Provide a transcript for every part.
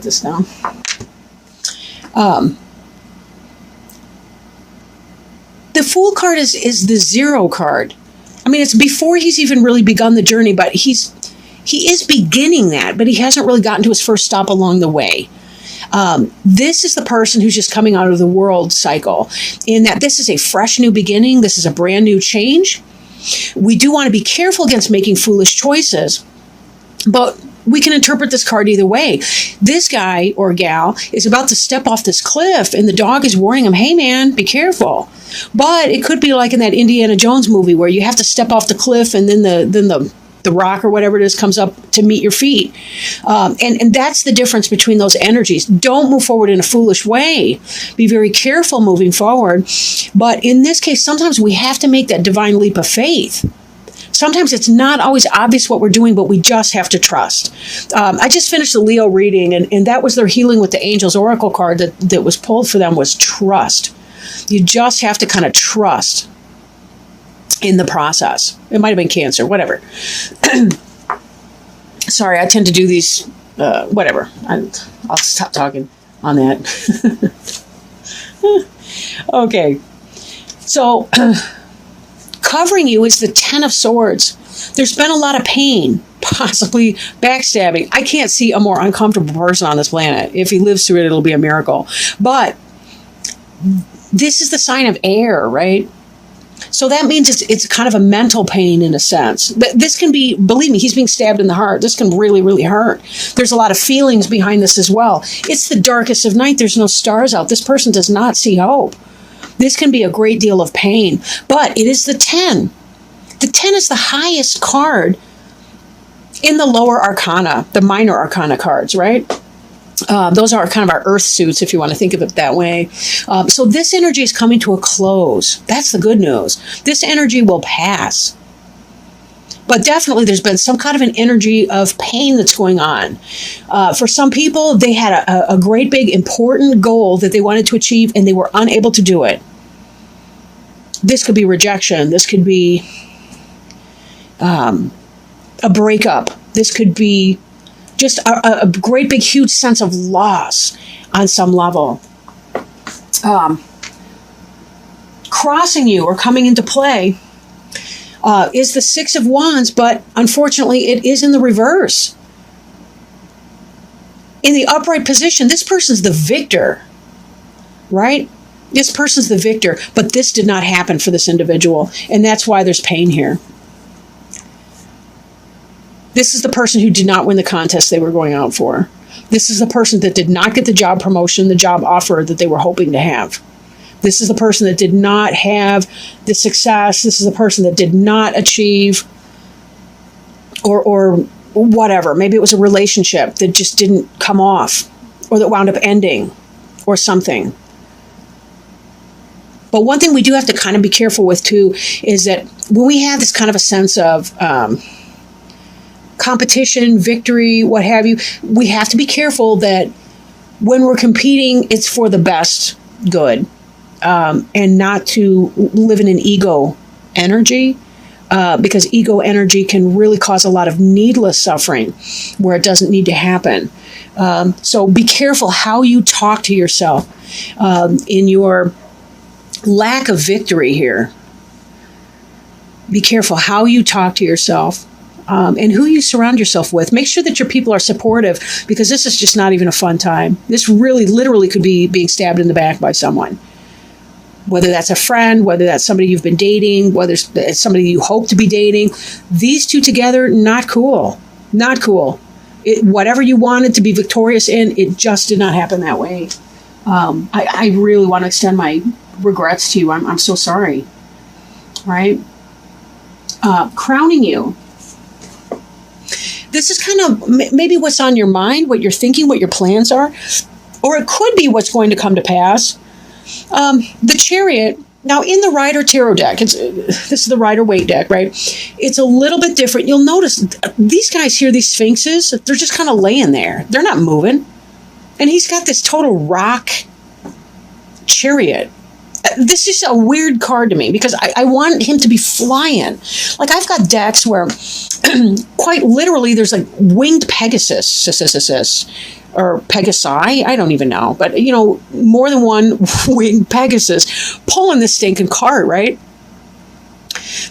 this down. The Fool card is the 0 card. I mean, it's before he's even really begun the journey, but he is beginning that, but he hasn't really gotten to his first stop along the way. This is the person who's just coming out of the world cycle, in that this is a fresh new beginning. This is a brand new change. We do want to be careful against making foolish choices, but we can interpret this card either way. This guy or gal is about to step off this cliff, and the dog is warning him, hey man, be careful. But it could be like in that Indiana Jones movie where you have to step off the cliff, and then the rock or whatever it is comes up to meet your feet. And that's the difference between those energies. Don't move forward in a foolish way. Be very careful moving forward. But in this case, sometimes we have to make that divine leap of faith. Sometimes it's not always obvious what we're doing, but we just have to trust. I just finished the Leo reading, and that was their Healing with the Angels Oracle card that was pulled for them, was trust. You just have to kind of trust in the process. It might have been Cancer, whatever. Sorry, I tend to do these, whatever. I'll stop talking on that. Okay. So, covering you is the 10 of Swords. There's been a lot of pain, possibly backstabbing. I can't see a more uncomfortable person on this planet. If he lives through it, it'll be a miracle. But this is the sign of air, right? So that means it's kind of a mental pain in a sense. This can be, believe me, he's being stabbed in the heart. This can really, really hurt. There's a lot of feelings behind this as well. It's the darkest of night. There's no stars out. This person does not see hope. This can be a great deal of pain, but it is the 10. The 10 is the highest card in the lower arcana, the minor arcana cards, right? Those are kind of our earth suits, if you want to think of it that way. So this energy is coming to a close. That's the good news. This energy will pass. But definitely there's been some kind of an energy of pain that's going on. For some people, they had a great big important goal that they wanted to achieve, and they were unable to do it. This could be rejection. This could be a breakup. This could be just a great big huge sense of loss on some level. Crossing you or coming into play is the 6 of Wands, but unfortunately it is in the reverse. In the upright position, this person's the victor, right? This person's the victor, but this did not happen for this individual, and that's why there's pain here. This is the person who did not win the contest they were going out for. This is the person that did not get the job promotion, the job offer that they were hoping to have. This is the person that did not have the success. This is the person that did not achieve or whatever. Maybe it was a relationship that just didn't come off, or that wound up ending, or something. But one thing we do have to kind of be careful with too is that when we have this kind of a sense of competition, victory, what have you, we have to be careful that when we're competing, it's for the best good, and not to live in an ego energy, because ego energy can really cause a lot of needless suffering where it doesn't need to happen. So be careful how you talk to yourself in your lack of victory here. Be careful how you talk to yourself. And who you surround yourself with. Make sure that your people are supportive, because this is just not even a fun time. This really literally could be being stabbed in the back by someone. Whether that's a friend, whether that's somebody you've been dating, whether it's somebody you hope to be dating. These two together, not cool. Not cool. Whatever you wanted to be victorious in, it just did not happen that way. I really want to extend my regrets to you. I'm so sorry. Right? Crowning you. This is kind of maybe what's on your mind, what you're thinking, what your plans are, or it could be what's going to come to pass. The Chariot, now in the Rider Tarot deck, this is the Rider Waite deck, right? It's a little bit different. You'll notice these guys here, these Sphinxes, they're just kind of laying there. They're not moving. And he's got this total rock chariot. This is a weird card to me because I want him to be flying. Like I've got decks where quite literally there's like winged Pegasus or Pegasi, I don't even know, but more than one winged Pegasus pulling this stinking cart, right?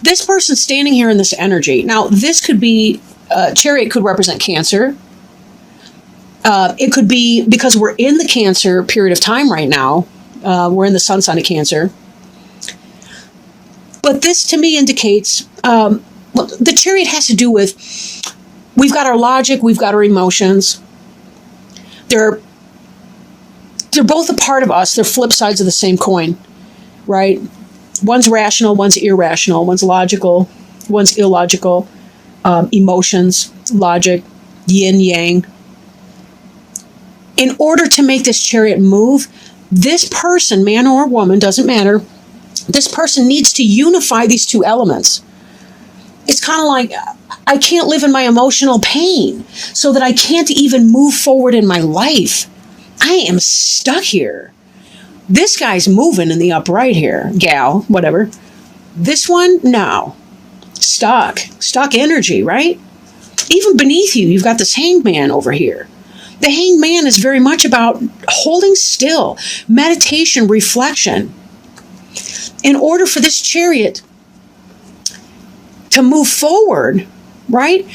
This person standing here in this energy. Now, this could be, Chariot could represent Cancer. It could be because we're in the Cancer period of time right now. We're in the sun sign of Cancer. But this to me indicates, the Chariot has to do with, we've got our logic, we've got our emotions. They're both a part of us. They're flip sides of the same coin, right? One's rational, one's irrational, one's logical, one's illogical. Emotions, logic, yin, yang. In order to make this Chariot move, this person, man or woman, doesn't matter, this person needs to unify these two elements. It's kind of like, I can't live in my emotional pain so that I can't even move forward in my life. I am stuck here. This guy's moving in the upright here, gal, whatever. This one, no. Stuck energy, right? Even beneath you, you've got this Hanged Man over here. The Hanged Man is very much about holding still, meditation, reflection. In order for this Chariot to move forward, right?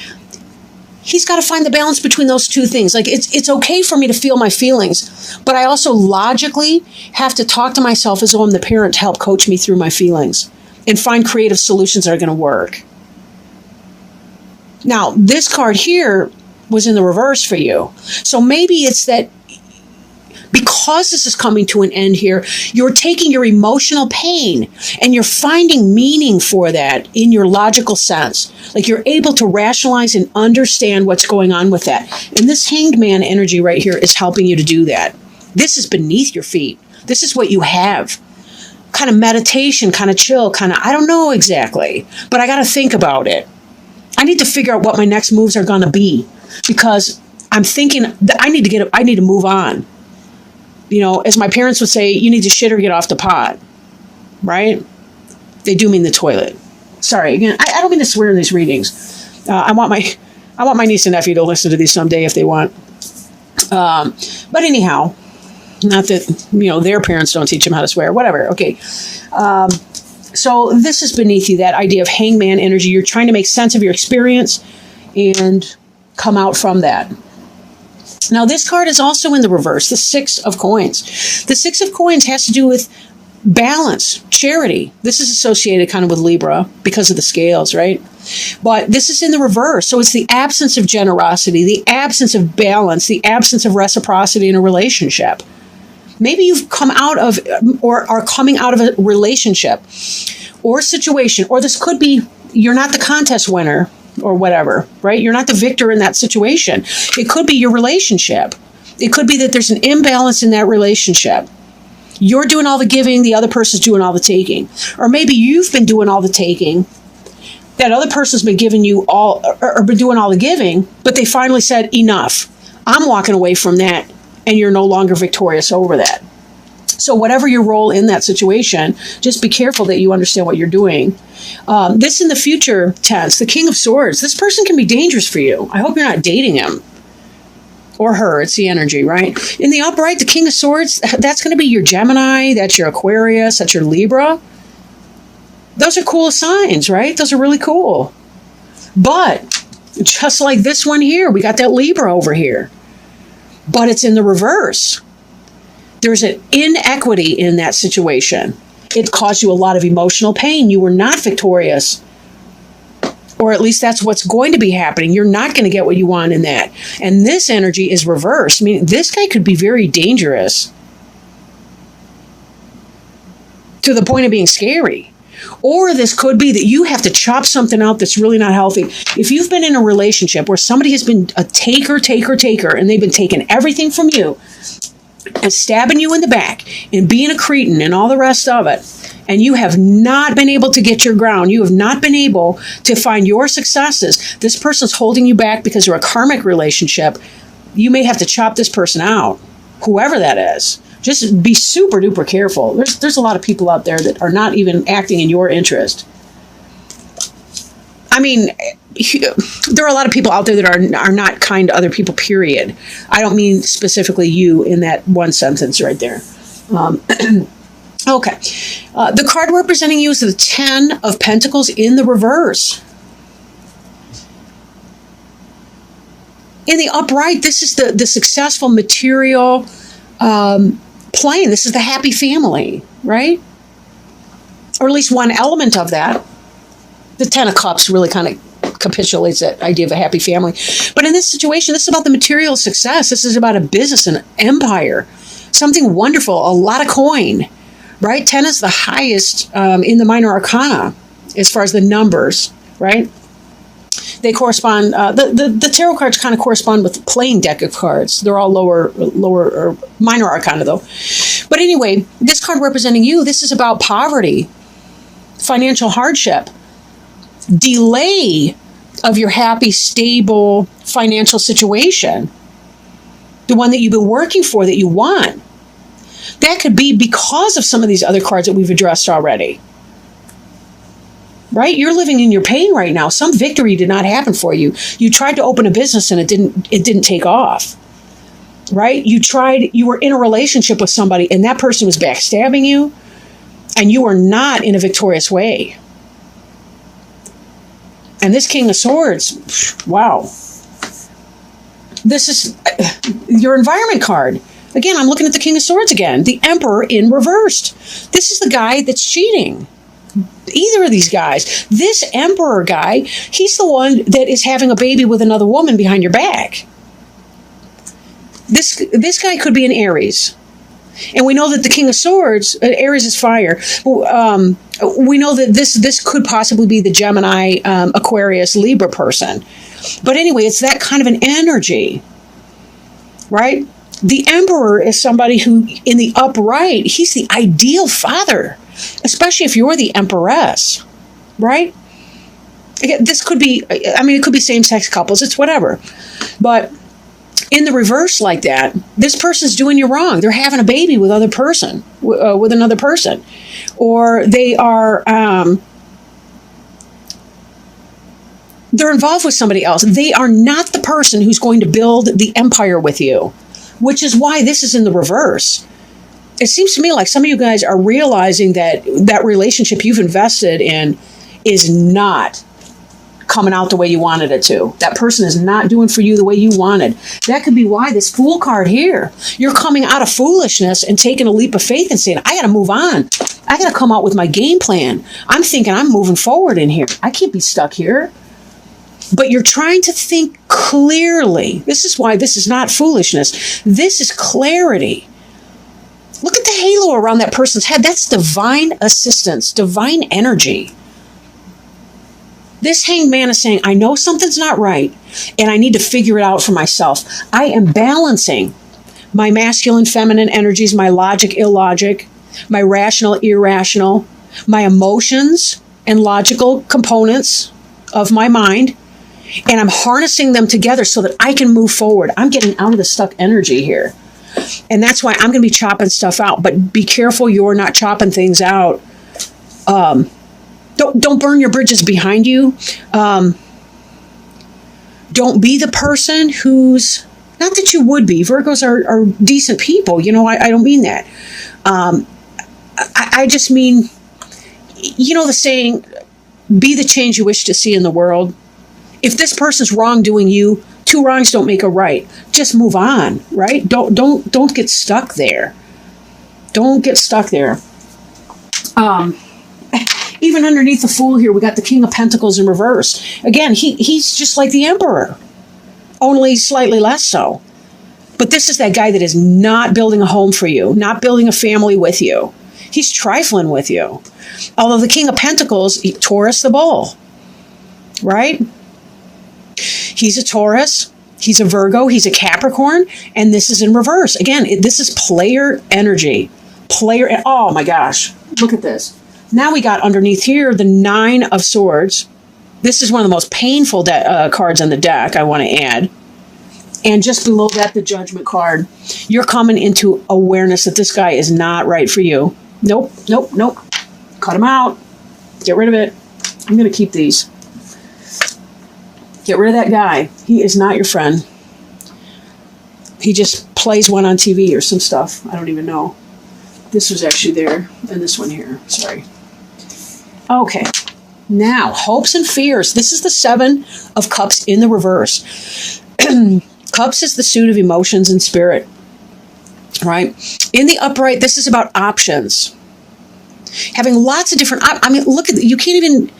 He's got to find the balance between those two things. Like, it's okay for me to feel my feelings, but I also logically have to talk to myself as though I'm the parent to help coach me through my feelings and find creative solutions that are going to work. Now, this card here was in the reverse for you. So maybe it's that because this is coming to an end here, you're taking your emotional pain and you're finding meaning for that in your logical sense. Like, you're able to rationalize and understand what's going on with that. And this Hanged Man energy right here is helping you to do that. This is beneath your feet. This is what you have. Kind of meditation, kind of chill, kind of, I don't know exactly, but I got to think about it. I need to figure out what my next moves are going to be, because I'm thinking that I need to move on. As my parents would say, you need to shit or get off the pot, right? They do mean the toilet. Sorry, again, I don't mean to swear in these readings. I want my niece and nephew to listen to these someday if they want. But anyhow, not that, their parents don't teach them how to swear, whatever. Okay. So this is beneath you, that idea of Hanged Man energy. You're trying to make sense of your experience and come out from that. Now, this card is also in the reverse, the Six of Coins. The Six of Coins has to do with balance, charity. This is associated kind of with Libra because of the scales, right? But this is in the reverse. So it's the absence of generosity, the absence of balance, the absence of reciprocity in a relationship. Maybe you've come out of or are coming out of a relationship or situation, or this could be you're not the contest winner or whatever, right? You're not the victor in that situation. It could be your relationship. It could be that there's an imbalance in that relationship. You're doing all the giving, the other person's doing all the taking. Or maybe you've been doing all the taking, that other person's been giving you all, or been doing all the giving, but they finally said, enough. I'm walking away from that, and you're no longer victorious over that. So whatever your role in that situation, just be careful that you understand what you're doing. This in the future tense, the King of Swords, this person can be dangerous for you. I hope you're not dating him or her. It's the energy, right? In the upright, the King of Swords, that's going to be your Gemini, that's your Aquarius, that's your Libra. Those are cool signs, right? Those are really cool. But just like this one here, we got that Libra over here. But it's in the reverse. There's an inequity in that situation. It caused you a lot of emotional pain. You were not victorious. Or at least that's what's going to be happening. You're not going to get what you want in that. And this energy is reversed. I mean, this guy could be very dangerous to the point of being scary. Or this could be that you have to chop something out that's really not healthy. If you've been in a relationship where somebody has been a taker, and they've been taking everything from you and stabbing you in the back and being a cretin and all the rest of it, and you have not been able to get your ground, you have not been able to find your successes, this person's holding you back because they're a karmic relationship, you may have to chop this person out, whoever that is. Just be super duper careful. There's a lot of people out there that are not even acting in your interest. I mean, there are a lot of people out there that are not kind to other people, period. I don't mean specifically you in that one sentence right there. Okay. The card representing you is the 10 of Pentacles in the reverse. In the upright, this is the successful material plane. This is the happy family, right? Or at least one element of that. The 10 of Cups really kind of capitulates that idea of a happy family. But in this situation, this is about the material success. This is about a business, an empire, something wonderful, a lot of coin, right? 10 is the highest in the minor arcana as far as the numbers, right? They correspond, the tarot cards kind of correspond with the playing deck of cards. They're all lower or minor arcana though. But anyway, this card representing you, this is about poverty, financial hardship, delay of your happy, stable financial situation, the one that you've been working for, that you want. That could be because of some of these other cards that we've addressed already. Right? You're living in your pain right now. Some victory did not happen for you. You tried to open a business and it didn't take off. Right? You were in a relationship with somebody and that person was backstabbing you and you were not in a victorious way. And this King of Swords, wow. This is your environment card. Again, I'm looking at the King of Swords again. The Emperor in reversed. This is the guy that's cheating. Either of these guys. This Emperor guy, he's the one that is having a baby with another woman behind your back. This guy could be an Aries. And we know that the King of Swords, Aries is fire. We know that this could possibly be the Gemini, Aquarius, Libra person. But anyway, it's that kind of an energy, right? The Emperor is somebody who, in the upright, he's the ideal father, especially if you're the Empress, right? Again, this could be, it could be same-sex couples, it's whatever. But in the reverse like that, this person's doing you wrong. They're having a baby with another person. Or they are, they're involved with somebody else. They are not the person who's going to build the empire with you, which is why this is in the reverse. It seems to me like some of you guys are realizing that that relationship you've invested in is not coming out the way you wanted it to. That person is not doing for you the way you wanted. That could be why this Fool card here. You're coming out of foolishness and taking a leap of faith and saying, I got to move on. I got to come out with my game plan. I'm thinking I'm moving forward in here. I can't be stuck here. But you're trying to think clearly. This is why this is not foolishness. This is clarity. Look at the halo around that person's head. That's divine assistance, divine energy. This Hanged Man is saying, I know something's not right, and I need to figure it out for myself. I am balancing my masculine, feminine energies, my logic, illogic, my rational, irrational, my emotions and logical components of my mind, and I'm harnessing them together so that I can move forward. I'm getting out of the stuck energy here. And that's why I'm going to be chopping stuff out. But be careful you're not chopping things out. Don't burn your bridges behind you. Don't be the person who's, not that you would be. Virgos are decent people. I don't mean that. I just mean, the saying, be the change you wish to see in the world. If this person's wrongdoing you, 2 wrongs don't make a right. Just move on, right? Don't get stuck there. Don't get stuck there. Even underneath the Fool here, we got the King of Pentacles in reverse. Again, he's just like the Emperor, only slightly less so. But this is that guy that is not building a home for you, not building a family with you. He's trifling with you. Although the King of Pentacles, Taurus the bull, right? He's a Taurus, he's a Virgo, he's a Capricorn, and this is in reverse. Again, this is player energy. Oh my gosh, look at this. Now we got underneath here the 9 of Swords. This is one of the most painful cards on the deck, I want to add. And just below that, the Judgment card. You're coming into awareness that this guy is not right for you. Nope. Cut him out. Get rid of it. I'm going to keep these. Get rid of that guy. He is not your friend. He just plays one on TV or some stuff. I don't even know. This was actually there, and this one here. Sorry. Okay. Now, hopes and fears. This is the 7 of Cups in the reverse. Cups is the suit of emotions and spirit. Right? In the upright, this is about options. Having lots of different, I mean, look at, you can't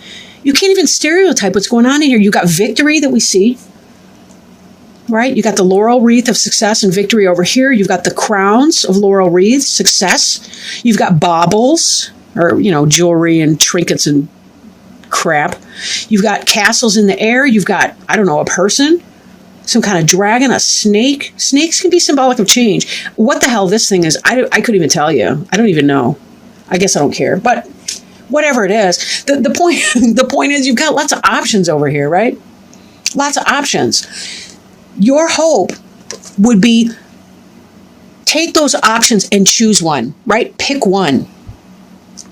even stereotype what's going on in here. You got victory that we see. Right? You got the laurel wreath of success and victory over here. You've got the crowns of laurel wreaths, success. You've got baubles, or, jewelry and trinkets and crap. You've got castles in the air. You've got, I don't know, a person, some kind of dragon, a snake. Snakes can be symbolic of change. What the hell this thing is, I couldn't even tell you. I don't even know. I guess I don't care. But whatever it is, the point is you've got lots of options over here, right? Lots of options. Your hope would be take those options and choose one, right? Pick one.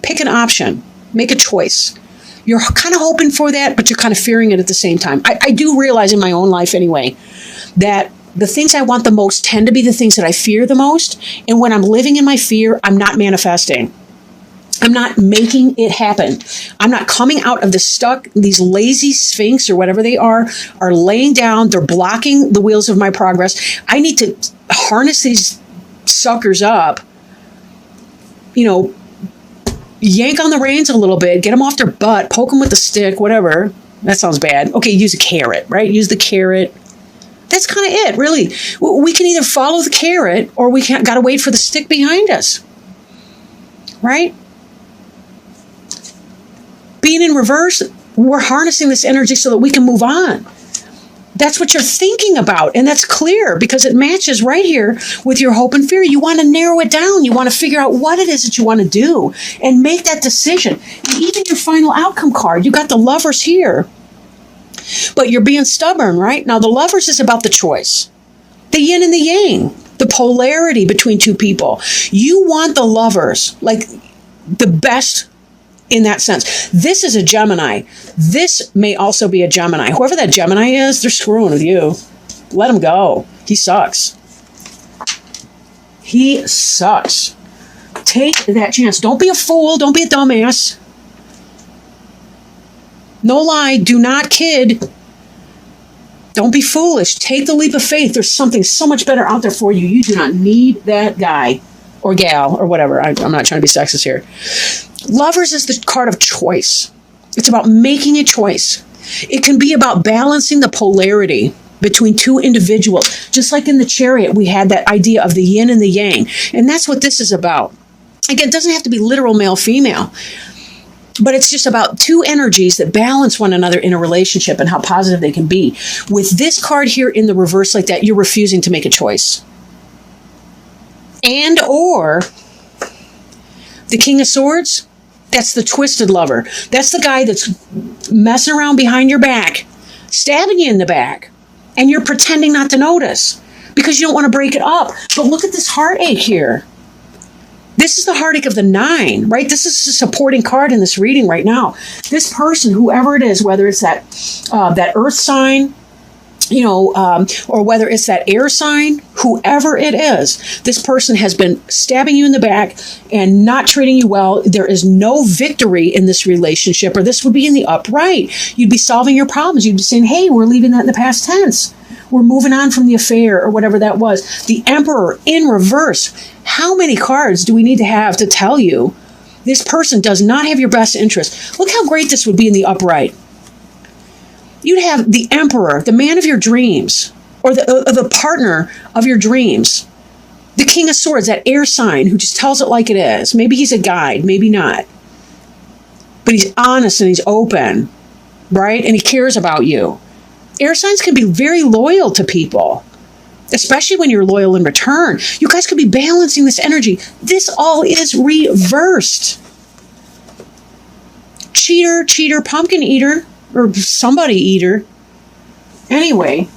Pick an option. Make a choice. You're kind of hoping for that, but you're kind of fearing it at the same time. I do realize in my own life anyway, that the things I want the most tend to be the things that I fear the most. And when I'm living in my fear, I'm not manifesting. I'm not making it happen. I'm not coming out of the stuck, these lazy sphinx or whatever they are laying down. They're blocking the wheels of my progress. I need to harness these suckers up, yank on the reins a little bit, get them off their butt, poke them with the stick, whatever. That sounds bad. Okay, use a carrot, right? Use the carrot. That's kind of it, really. We can either follow the carrot or we got to wait for the stick behind us, right? Being in reverse, we're harnessing this energy so that we can move on. That's what you're thinking about, and that's clear because it matches right here with your hope and fear. You want to narrow it down. You want to figure out what it is that you want to do and make that decision. And even your final outcome card, you got the Lovers here, but you're being stubborn, right? Now, the Lovers is about the choice, the yin and the yang, the polarity between two people. You want the Lovers, like the best in that sense. This is a Gemini. This may also be a Gemini. Whoever that Gemini is, they're screwing with you. Let him go. He sucks. He sucks. Take that chance. Don't be a fool. Don't be a dumbass. No lie. Do not kid. Don't be foolish. Take the leap of faith. There's something so much better out there for you. You do not need that guy or gal or whatever. I'm not trying to be sexist here. Lovers is the card of choice. It's about making a choice. It can be about balancing the polarity between two individuals. Just like in the Chariot, we had that idea of the yin and the yang. And that's what this is about. Again, it doesn't have to be literal male-female. But it's just about two energies that balance one another in a relationship and how positive they can be. With this card here in the reverse like that, you're refusing to make a choice. And or the King of Swords, that's the twisted lover. That's the guy that's messing around behind your back, stabbing you in the back, and you're pretending not to notice because you don't want to break it up. But look at this heartache here. This is the heartache of the 9, right? This is a supporting card in this reading right now. This person, whoever it is, whether it's that earth sign, or whether it's that air sign, whoever it is, this person has been stabbing you in the back and not treating you well. There is no victory in this relationship, or this would be in the upright. You'd be solving your problems. You'd be saying, hey, we're leaving that in the past tense. We're moving on from the affair or whatever that was. The Emperor in reverse. How many cards do we need to have to tell you this person does not have your best interest? Look how great this would be in the upright. You'd have the Emperor, the man of your dreams, or the partner of your dreams. The King of Swords, that air sign who just tells it like it is. Maybe he's a guide, maybe not. But he's honest and he's open, right? And he cares about you. Air signs can be very loyal to people, especially when you're loyal in return. You guys could be balancing this energy. This all is reversed. Cheater, pumpkin eater, or somebody eater. Anyway,